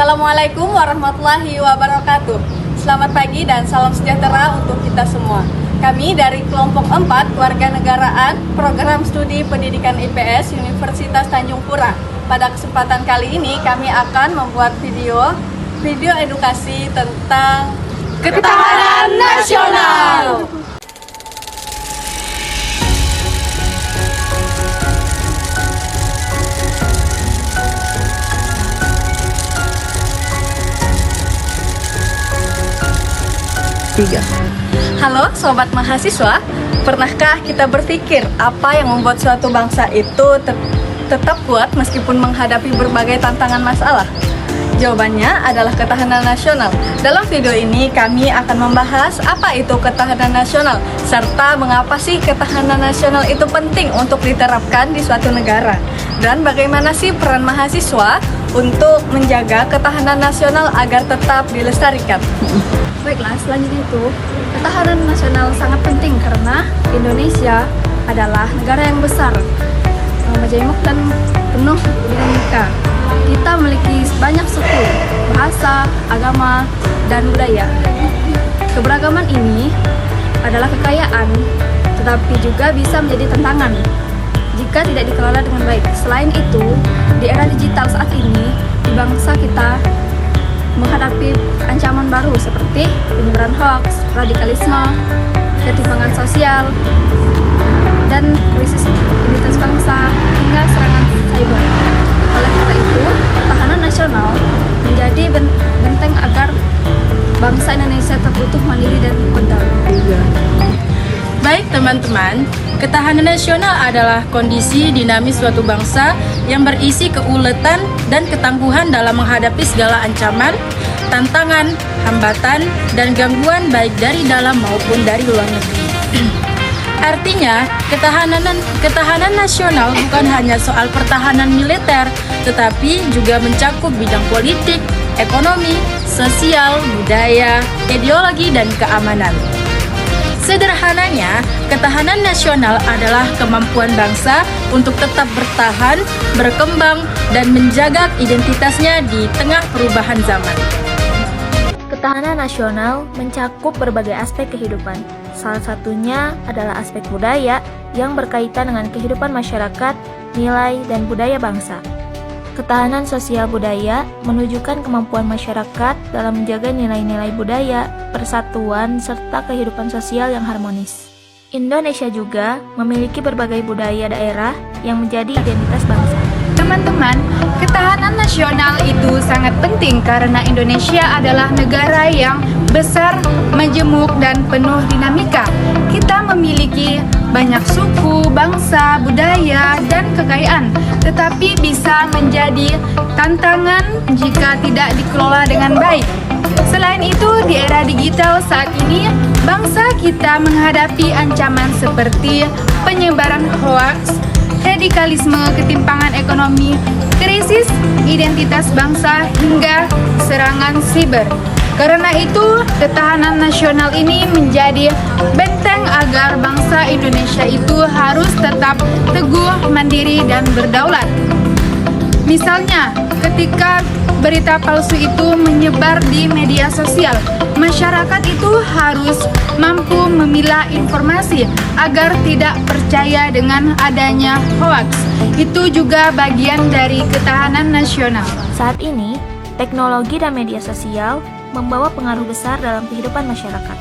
Assalamualaikum warahmatullahi wabarakatuh. Selamat pagi dan salam sejahtera untuk kita semua. Kami dari kelompok 4 Kewarganegaraan Program Studi Pendidikan IPS Universitas Tanjung Pura. Pada kesempatan kali ini kami akan membuat video edukasi tentang ketahanan nasional. Halo sobat mahasiswa, pernahkah kita berpikir apa yang membuat suatu bangsa itu tetap kuat meskipun menghadapi berbagai tantangan masalah? Jawabannya adalah ketahanan nasional. Dalam video ini kami akan membahas apa itu ketahanan nasional, serta mengapa sih ketahanan nasional itu penting untuk diterapkan di suatu negara, dan bagaimana sih peran mahasiswa untuk menjaga ketahanan nasional agar tetap dilestarikan. Baiklah, selanjutnya itu ketahanan nasional sangat penting karena Indonesia adalah negara yang besar, majemuk dan penuh dinamika. Kita memiliki banyak suku, bahasa, agama, dan budaya. Keberagaman ini adalah kekayaan, tetapi juga bisa menjadi tantangan jika tidak dikelola dengan baik. Selain itu, di era digital saat ini, di bangsa kita menghadapi ancaman baru seperti penyebaran hoax, radikalisme, ketimpangan sosial, dan krisis identitas bangsa hingga serangan cyber. Oleh karena itu, ketahanan nasional menjadi benteng agar bangsa Indonesia tetap utuh, mandiri, dan berdaulat. Baik teman-teman, ketahanan nasional adalah kondisi dinamis suatu bangsa yang berisi keuletan dan ketangguhan dalam menghadapi segala ancaman, tantangan, hambatan, dan gangguan baik dari dalam maupun dari luar negeri. Artinya, ketahanan nasional bukan hanya soal pertahanan militer, tetapi juga mencakup bidang politik, ekonomi, sosial, budaya, ideologi, dan keamanan. Sederhananya, ketahanan nasional adalah kemampuan bangsa untuk tetap bertahan, berkembang, dan menjaga identitasnya di tengah perubahan zaman. Ketahanan nasional mencakup berbagai aspek kehidupan. Salah satunya adalah aspek budaya yang berkaitan dengan kehidupan masyarakat, nilai, dan budaya bangsa. Ketahanan sosial budaya menunjukkan kemampuan masyarakat dalam menjaga nilai-nilai budaya, persatuan, serta kehidupan sosial yang harmonis. Indonesia juga memiliki berbagai budaya daerah yang menjadi identitas bangsa. Teman-teman, ketahanan nasional itu sangat penting karena Indonesia adalah negara yang besar, majemuk, dan penuh dinamika. Kita memiliki banyak suku, bangsa, budaya, dan kekayaan, tetapi bisa menjadi tantangan jika tidak dikelola dengan baik. Selain itu, di era digital saat ini, bangsa kita menghadapi ancaman seperti penyebaran hoaks, radikalisme, ketimpangan ekonomi, krisis identitas bangsa, hingga serangan siber. Karena itu, ketahanan nasional ini menjadi benteng agar bangsa Indonesia itu harus tetap teguh, mandiri, dan berdaulat. Misalnya, ketika berita palsu itu menyebar di media sosial, masyarakat itu harus mampu memilah informasi agar tidak percaya dengan adanya hoaks. Itu juga bagian dari ketahanan nasional. Saat ini, teknologi dan media sosial membawa pengaruh besar dalam kehidupan masyarakat.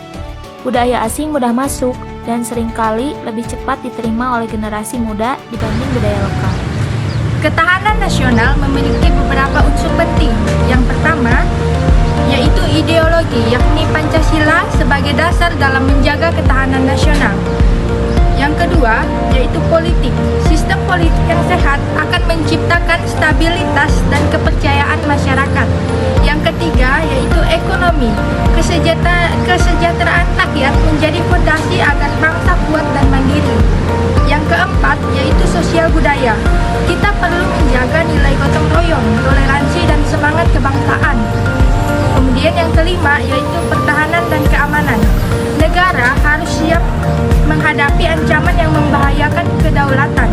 Budaya asing mudah masuk dan seringkali lebih cepat diterima oleh generasi muda dibanding budaya lokal. Ketahanan nasional memiliki beberapa unsur penting. Yang pertama, yaitu ideologi, yakni Pancasila sebagai dasar dalam menjaga ketahanan nasional. Yang kedua, yaitu politik. Sistem politik yang sehat akan menciptakan stabilitas dan kepercayaan masyarakat. Yang ketiga, yaitu ekonomi. Kesejahteraan rakyat menjadi fondasi agar bangsa kuat dan mandiri. Yang keempat, yaitu sosial budaya. Kita perlu menjaga nilai gotong royong, toleransi, dan semangat kebangsaan. Kemudian yang kelima, yaitu pertahanan dan keamanan. Negara harus siap menghadapi ancaman yang membahayakan kedaulatan.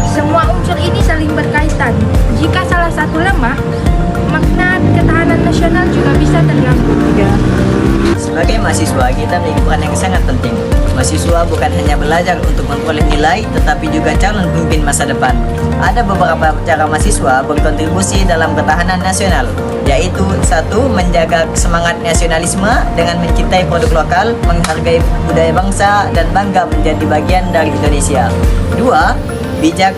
Semua unsur ini saling berkaitan. Jika salah satu lemah, makna ketahanan nasional juga bisa terganggu. Sebagai mahasiswa, kita memiliki peran yang sangat penting. Mahasiswa bukan hanya belajar untuk memperoleh nilai, tetapi juga calon pemimpin masa depan. Ada beberapa cara mahasiswa berkontribusi dalam ketahanan nasional, yaitu 1. Menjaga semangat nasionalisme dengan mencintai produk lokal, menghargai budaya bangsa, dan bangga menjadi bagian dari Indonesia. 2. Bijak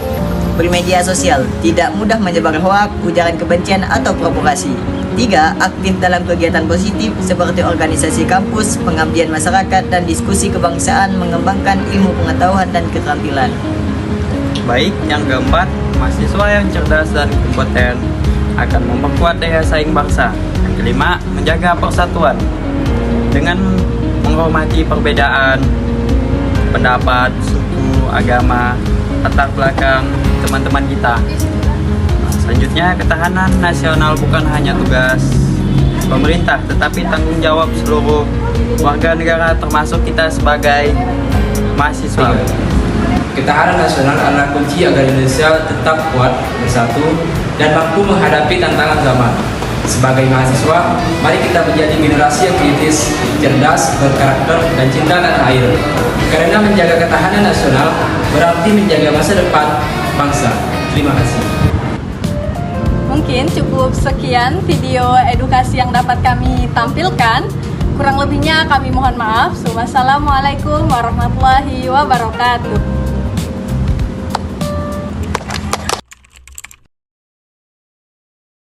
bermedia sosial, tidak mudah menyebar hoak, ujaran kebencian, atau provokasi. 3. Aktif dalam kegiatan positif seperti organisasi kampus, pengabdian masyarakat, dan diskusi kebangsaan, mengembangkan ilmu pengetahuan dan keterampilan. Baik, yang keempat, mahasiswa yang cerdas dan kompeten akan memperkuat daya saing bangsa. Yang kelima, menjaga persatuan dengan menghormati perbedaan pendapat, suku, agama, latar belakang teman-teman kita. Selanjutnya, ketahanan nasional bukan hanya tugas pemerintah, tetapi tanggung jawab seluruh warga negara termasuk kita sebagai mahasiswa. Ketahanan nasional adalah kunci agar Indonesia tetap kuat, bersatu, dan mampu menghadapi tantangan zaman. Sebagai mahasiswa, mari kita menjadi generasi yang kritis, cerdas, berkarakter, dan cinta tanah air. Karena menjaga ketahanan nasional berarti menjaga masa depan bangsa. Terima kasih. Mungkin cukup sekian video edukasi yang dapat kami tampilkan. Kurang lebihnya kami mohon maaf. Wassalamualaikum warahmatullahi wabarakatuh.